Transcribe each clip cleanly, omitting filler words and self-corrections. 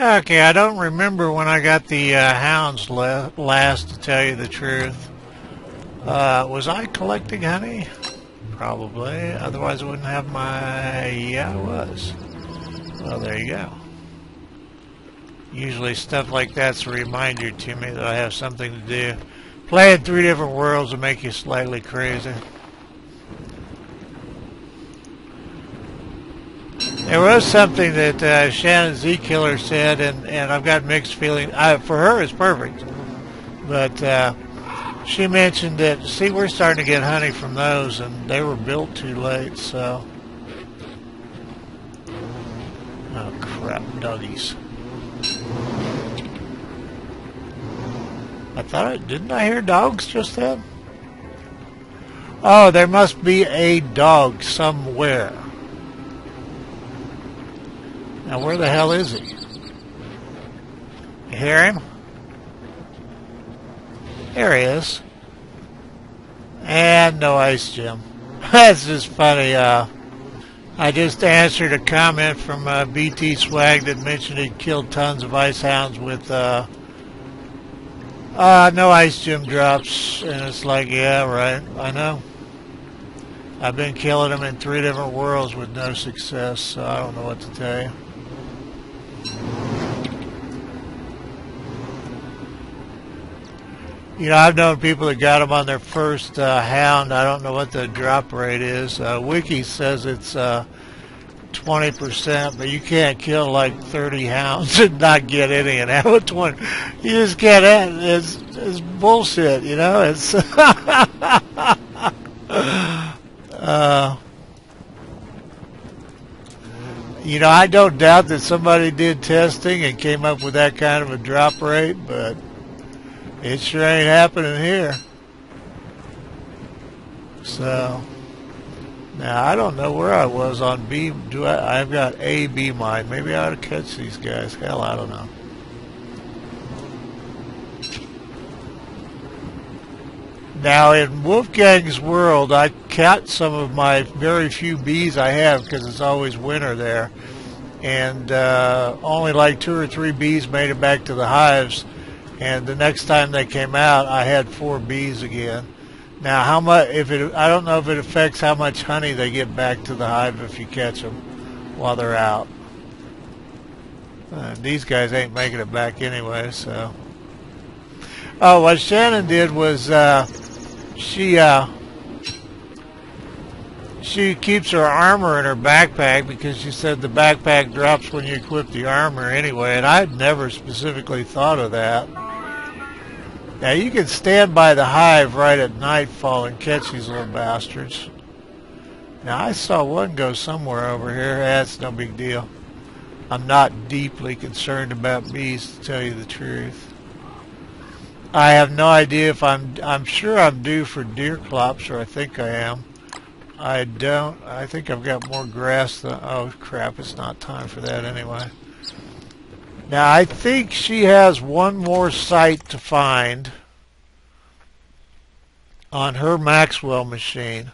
Okay, I don't remember when I got the hounds last, to tell you the truth. Was I collecting honey? Probably. Otherwise I wouldn't have my... Yeah, I was. Well, there you go. Usually stuff like that's a reminder to me that I have something to do. Playing 3 different worlds will make you slightly crazy. There was something that Shannon Z Killer said, and I've got mixed feelings. For her, it's perfect. But she mentioned that, see, we're starting to get honey from those, and they were built too late, so... Oh, crap, doggies. Didn't I hear dogs just then? Oh, there must be a dog somewhere. Now, where the hell is he? You hear him? There he is. And no ice, Jim. That's just funny. I just answered a comment from BT Swag that mentioned he'd killed tons of ice hounds with no ice gym drops, and it's like, yeah, right, I know. I've been killing them in 3 different worlds with no success, so I don't know what to tell you. You know, I've known people that got them on their first hound. I don't know what the drop rate is. Wiki says it's 20%, but you can't kill like 30 hounds and not get any and have a 20. You just can't. It's bullshit, you know. It's you know, I don't doubt that somebody did testing and came up with that kind of a drop rate, but it sure ain't happening here. So now I don't know where I was on B. I've got A, B mine. Maybe I ought to catch these guys. Hell, I don't know. Now in Wolfgang's world, I caught some of my very few bees I have because it's always winter there, and only like 2 or 3 bees made it back to the hives. And the next time they came out, I had 4 bees again. Now, how much? I don't know if it affects how much honey they get back to the hive if you catch them while they're out. These guys ain't making it back anyway, so. Oh, what Shannon did was she keeps her armor in her backpack because she said the backpack drops when you equip the armor anyway, and I'd never specifically thought of that. Now, you can stand by the hive right at nightfall and catch these little bastards. Now, I saw one go somewhere over here. That's no big deal. I'm not deeply concerned about bees, to tell you the truth. I have no idea if I'm sure I'm due for Deerclops, or I think I am. I don't. I think I've got more grass than... Oh, crap, it's not time for that anyway. Now, I think she has one more site to find on her Maxwell machine.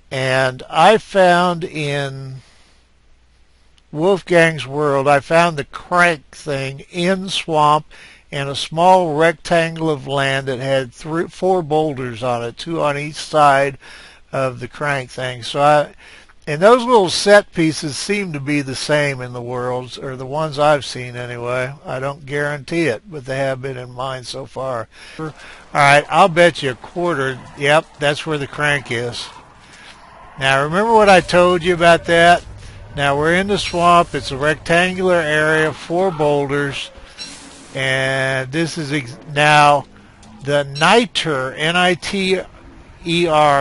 And I found in Wolfgang's world, I found the crank thing in swamp and a small rectangle of land that had 4 boulders on it, 2 on each side of the crank thing. So and those little set pieces seem to be the same in the worlds, or the ones I've seen anyway. I don't guarantee it, but they have been in mine so far. All right, I'll bet you a quarter. Yep, that's where the crank is. Now, remember what I told you about that? Now, we're in the swamp. It's a rectangular area, 4 boulders. And this is now the niter, N-I-T-R,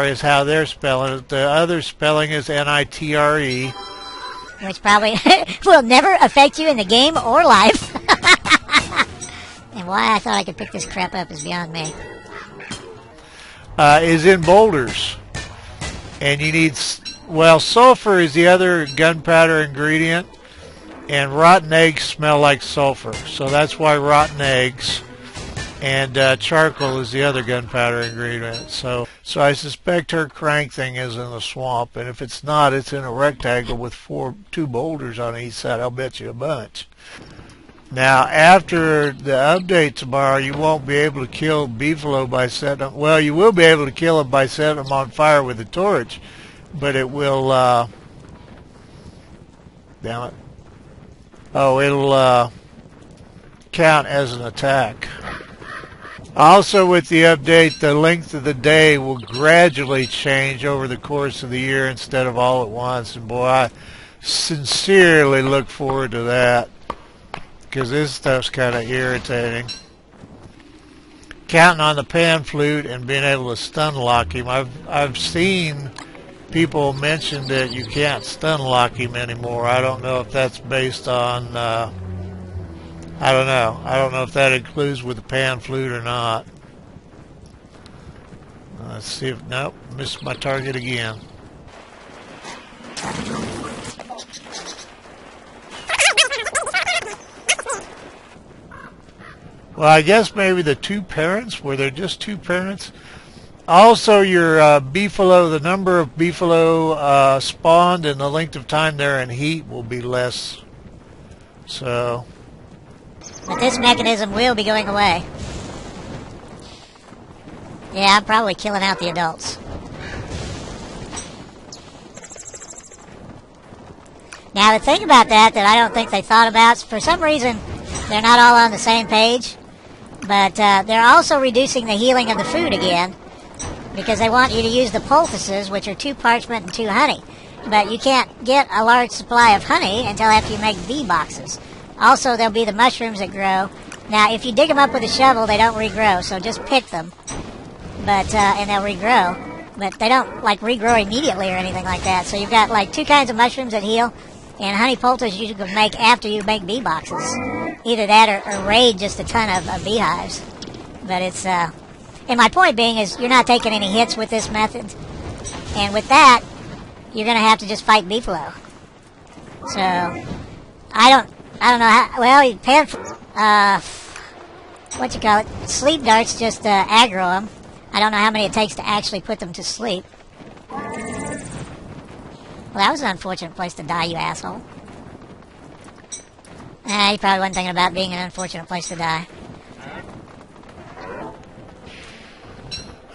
is how they're spelling it. The other spelling is N-I-T-R-E. Which probably will never affect you in the game or life. And why I thought I could pick this crap up is beyond me. Is in boulders. And you need... Well, sulfur is the other gunpowder ingredient. And rotten eggs smell like sulfur. So that's why rotten eggs... And charcoal is the other gunpowder ingredient. So I suspect her crank thing is in the swamp. And if it's not, it's in a rectangle with 2 boulders on each side. I'll bet you a bunch. Now, after the update tomorrow, you won't be able to kill beefalo by setting them. Well, you will be able to kill them by setting them on fire with a torch, but it will, damn it. Oh, it'll count as an attack. Also, with the update, the length of the day will gradually change over the course of the year instead of all at once. And boy, I sincerely look forward to that, because this stuff's kind of irritating. Counting on the pan flute and being able to stun lock him. I've seen people mention that you can't stun lock him anymore. I don't know if that's based on I don't know. I don't know if that includes with the pan flute or not. Let's see if... Nope, missed my target again. Well, I guess maybe the two parents. Were there just two parents? Also, your beefalo, the number of beefalo spawned and the length of time they're in heat will be less. So... But this mechanism will be going away. Yeah, I'm probably killing out the adults. Now, the thing about that I don't think they thought about, for some reason, they're not all on the same page, but they're also reducing the healing of the food again, because they want you to use the poultices, which are 2 parchment and 2 honey. But you can't get a large supply of honey until after you make bee boxes. Also, there'll be the mushrooms that grow. Now, if you dig them up with a shovel, they don't regrow, so just pick them. But and they'll regrow. But they don't, like, regrow immediately or anything like that. So you've got, like, 2 kinds of mushrooms that heal, and honey poultices you can make after you make bee boxes. Either that or raid just a ton of beehives. But it's, and my point being is you're not taking any hits with this method. And with that, you're going to have to just fight beefalo. So, I don't know how, well, what you call it, sleep darts just aggro them. I don't know how many it takes to actually put them to sleep. Well, that was an unfortunate place to die, you asshole. You probably wasn't thinking about being an unfortunate place to die.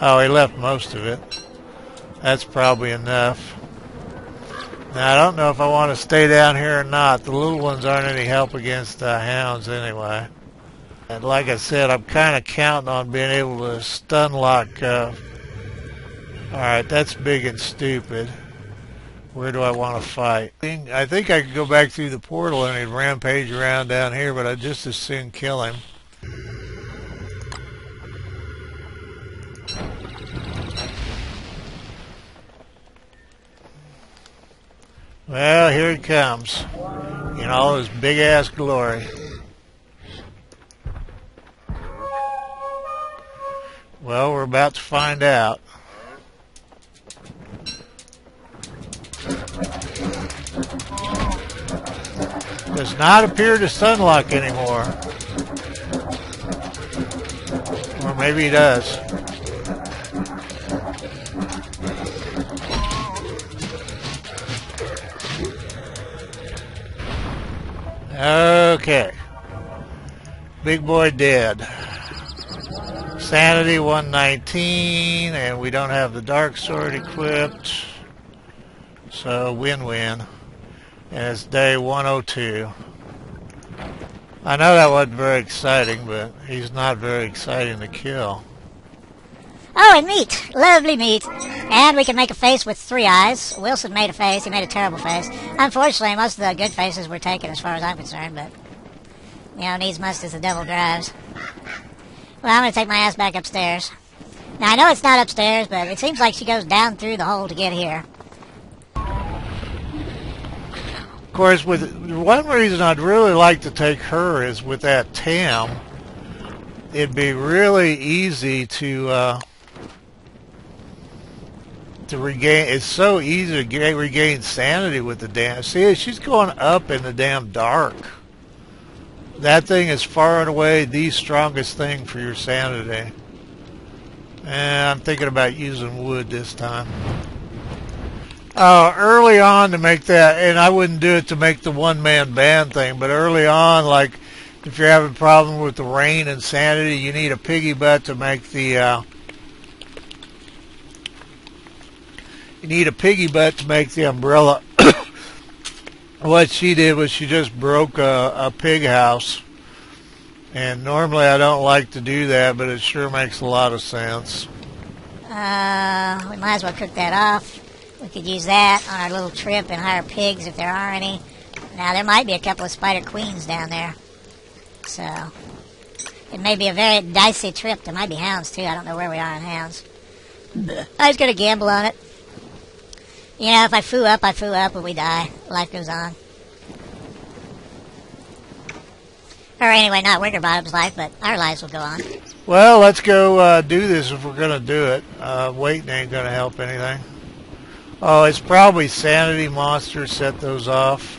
Oh, he left most of it. That's probably enough. Now, I don't know if I want to stay down here or not. The little ones aren't any help against hounds anyway. And like I said, I'm kind of counting on being able to stun lock. Alright, that's big and stupid. Where do I want to fight? I think I could go back through the portal and he'd rampage around down here, but I'd just as soon kill him. Well, here it comes. In all his big-ass glory. Well, we're about to find out. Does not appear to sunlock anymore. Or maybe he does. Okay. Big boy dead. Sanity 119, and we don't have the dark sword equipped. So win-win. And it's day 102. I know that wasn't very exciting, but he's not very exciting to kill. Oh, and meat. Lovely meat. And we can make a face with 3 eyes. Wilson made a face. He made a terrible face. Unfortunately, most of the good faces were taken as far as I'm concerned, but, you know, needs must as the devil drives. Well, I'm going to take my ass back upstairs. Now, I know it's not upstairs, but it seems like she goes down through the hole to get here. Of course, with one reason I'd really like to take her is with that Tam, it'd be really easy to regain. It's so easy to regain sanity with the damn. See, she's going up in the damn dark. That thing is far and away the strongest thing for your sanity. And I'm thinking about using wood this time. Early on to make that, and I wouldn't do it to make the one-man band thing, but early on, like If you're having a problem with the rain and sanity, you need a piggy butt to make the umbrella. What she did was she just broke a pig house. And normally I don't like to do that, but it sure makes a lot of sense. We might as well cook that off. We could use that on our little trip and hire pigs if there are any. Now, there might be a couple of spider queens down there. So, it may be a very dicey trip. There might be hounds, too. I don't know where we are on hounds. I was going to gamble on it. You know, if I foo up, but we die. Life goes on. Or anyway, not Winterbottom's life, but our lives will go on. Well, let's go do this if we're going to do it. Waiting ain't going to help anything. Oh, it's probably sanity monsters set those off.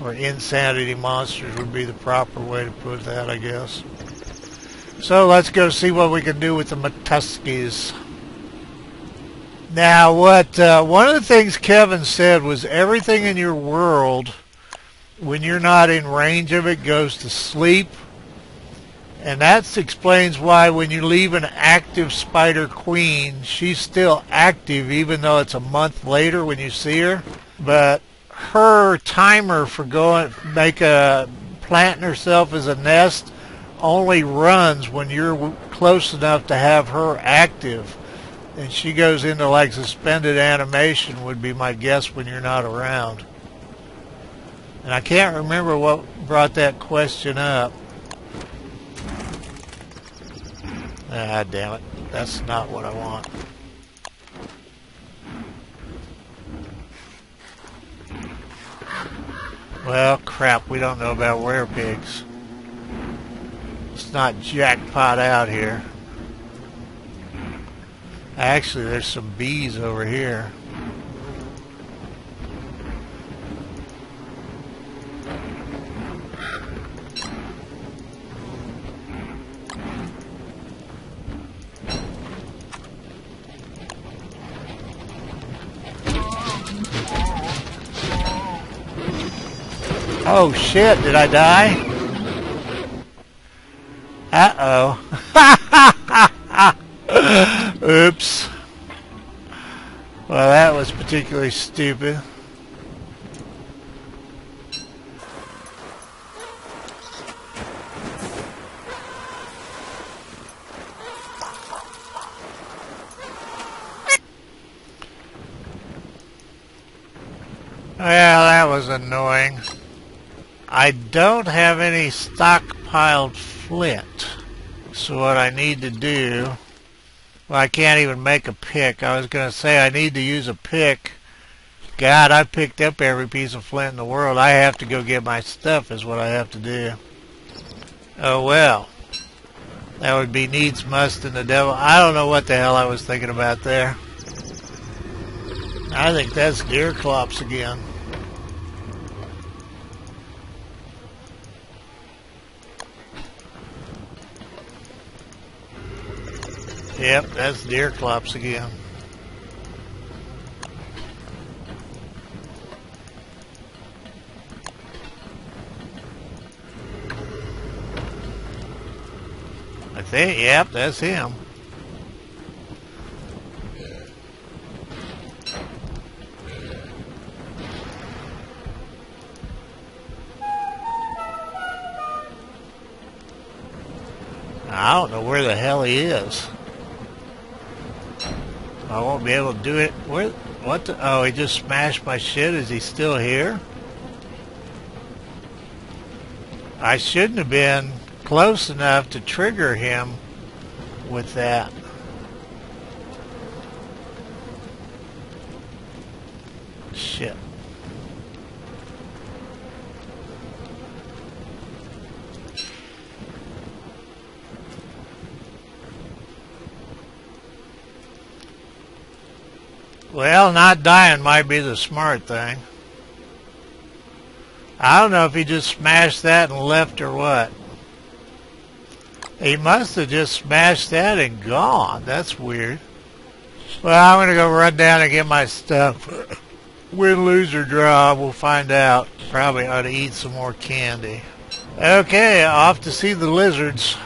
Or insanity monsters would be the proper way to put that, I guess. So let's go see what we can do with the Matuskis. Now, one of the things Kevin said was everything in your world, when you're not in range of it, goes to sleep. And that explains why when you leave an active spider queen, she's still active even though it's a month later when you see her. But her timer for planting herself as a nest only runs when you're close enough to have her active. And she goes into like suspended animation would be my guess when you're not around. And I can't remember what brought that question up. Ah, damn it. That's not what I want. Well, crap. We don't know about werepigs. It's not jackpot out here. Actually, there's some bees over here. Oh shit, did I die? Uh-oh. Oops. Well, that was particularly stupid. Well, that was annoying. I don't have any stockpiled flint. So what I need to do... Well, I can't even make a pick. I was going to say I need to use a pick. God, I picked up every piece of flint in the world. I have to go get my stuff is what I have to do. Oh, well. That would be needs must and the devil. I don't know what the hell I was thinking about there. I think that's Deerclops again. Yep, that's Deerclops again. I think, yep, that's him. I don't know where the hell he is. I won't be able to do it. Where? What the? Oh, he just smashed my shit. Is he still here? I shouldn't have been close enough to trigger him with that. Shit. Well, not dying might be the smart thing. I don't know if he just smashed that and left or what. He must have just smashed that and gone. That's weird. Well, I'm going to go run down and get my stuff. Win, lose, or draw, we'll find out. Probably ought to eat some more candy. Okay, off to see the lizards.